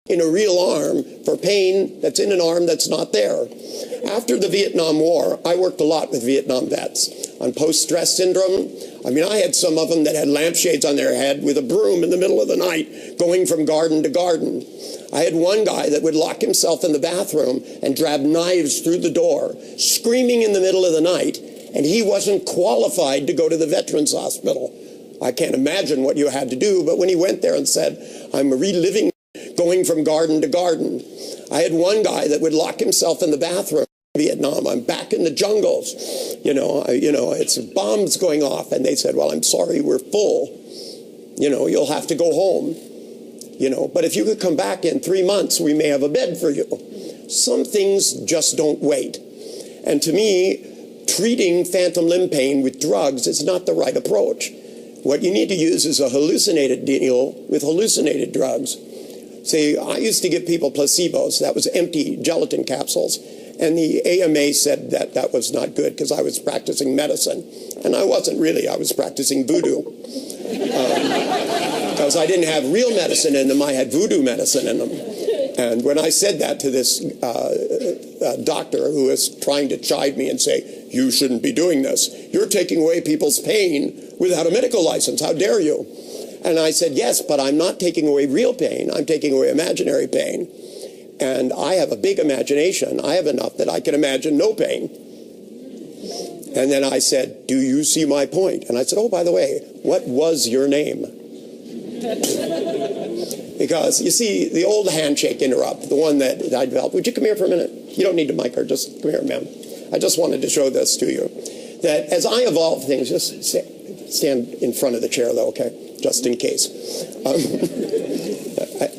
in a real arm for pain that's in an arm that's not there. After the Vietnam War, I worked a lot with Vietnam vets on post-stress syndrome. I mean, I had some of them that had lampshades on their head with a broom in the middle of the night going from garden to garden. I had one guy that would lock himself in the bathroom and drag knives through the door, screaming in the middle of the night, and he wasn't qualified to go to the Veterans Hospital. I can't imagine what you had to do, but when he went there and said, I'm reliving going from garden to garden. I had one guy that would lock himself in the bathroom in Vietnam. I'm back in the jungles. It's bombs going off. And they said, well, I'm sorry, we're full. You'll have to go home. But if you could come back in 3 months, we may have a bed for you. Some things just don't wait. And to me, treating phantom limb pain with drugs is not the right approach. What you need to use is a hallucinated deal with hallucinated drugs. See, I used to give people placebos. That was empty gelatin capsules. And the AMA said that that was not good because I was practicing medicine. And I wasn't really. I was practicing voodoo. Because I didn't have real medicine in them. I had voodoo medicine in them. And when I said that to this doctor who was trying to chide me and say, you shouldn't be doing this. You're taking away people's pain without a medical license. How dare you? And I said, yes, but I'm not taking away real pain. I'm taking away imaginary pain. And I have a big imagination. I have enough that I can imagine no pain. And then I said, do you see my point? And I said, oh, by the way, what was your name? Because, you see, the old handshake interrupt, the one that I developed. Would you come here for a minute? You don't need a mic, or just come here, ma'am. I just wanted to show this to you. That as I evolve things, just stand in front of the chair, though, okay? Just in case.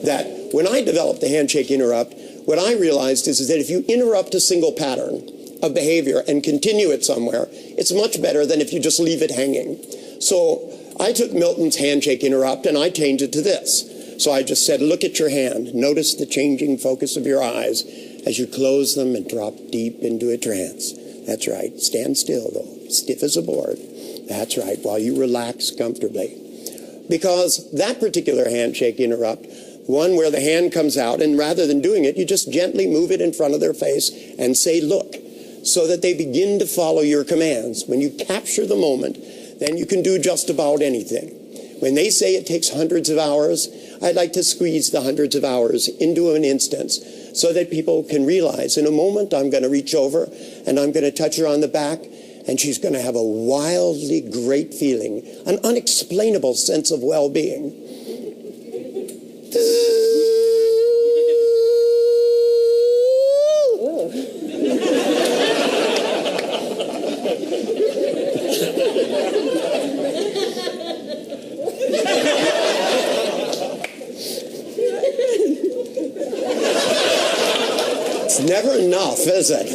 That when I developed the handshake interrupt, what I realized is that if you interrupt a single pattern of behavior and continue it somewhere, it's much better than if you just leave it hanging. So I took Milton's handshake interrupt and I changed it to this. So I just said, look at your hand. Notice the changing focus of your eyes as you close them and drop deep into a trance. That's right. Stand still, though, stiff as a board. That's right, while you relax comfortably. Because that particular handshake interrupt, one where the hand comes out, and rather than doing it, you just gently move it in front of their face and say, look, so that they begin to follow your commands. When you capture the moment, then you can do just about anything. When they say it takes hundreds of hours, I'd like to squeeze the hundreds of hours into an instance so that people can realize in a moment I'm going to reach over and I'm going to touch her on the back, and she's going to have a wildly great feeling, an unexplainable sense of well-being. It's never enough, is it?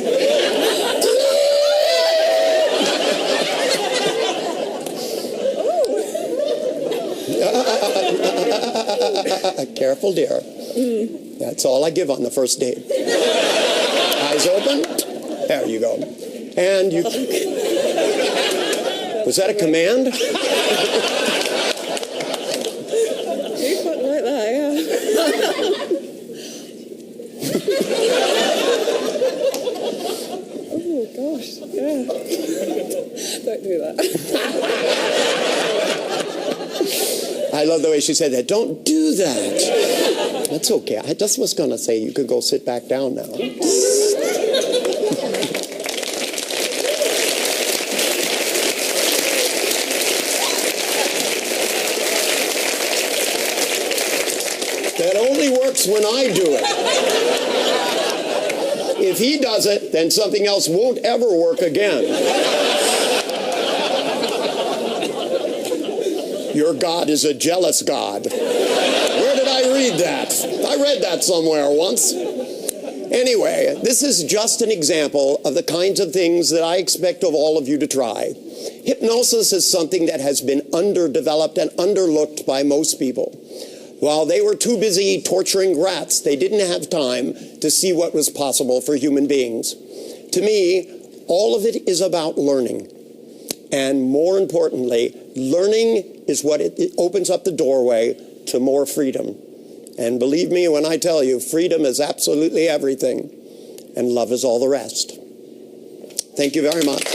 Careful, dear. That's all I give on the first date. Eyes open. There you go. And you... Was that a command? You put it like that, yeah. Oh, gosh. Yeah. Don't do that. I love the way she said that. Don't do that. That's okay. I just was going to say you could go sit back down now. That only works when I do it. If he does it, then something else won't ever work again. Your God is a jealous God. Where did I read that? I read that somewhere once. Anyway, this is just an example of the kinds of things that I expect of all of you to try. Hypnosis is something that has been underdeveloped and underlooked by most people. While they were too busy torturing rats, they didn't have time to see what was possible for human beings. To me, all of it is about learning. And more importantly, learning is what it opens up the doorway to more freedom. And believe me when I tell you, freedom is absolutely everything, and love is all the rest. Thank you very much.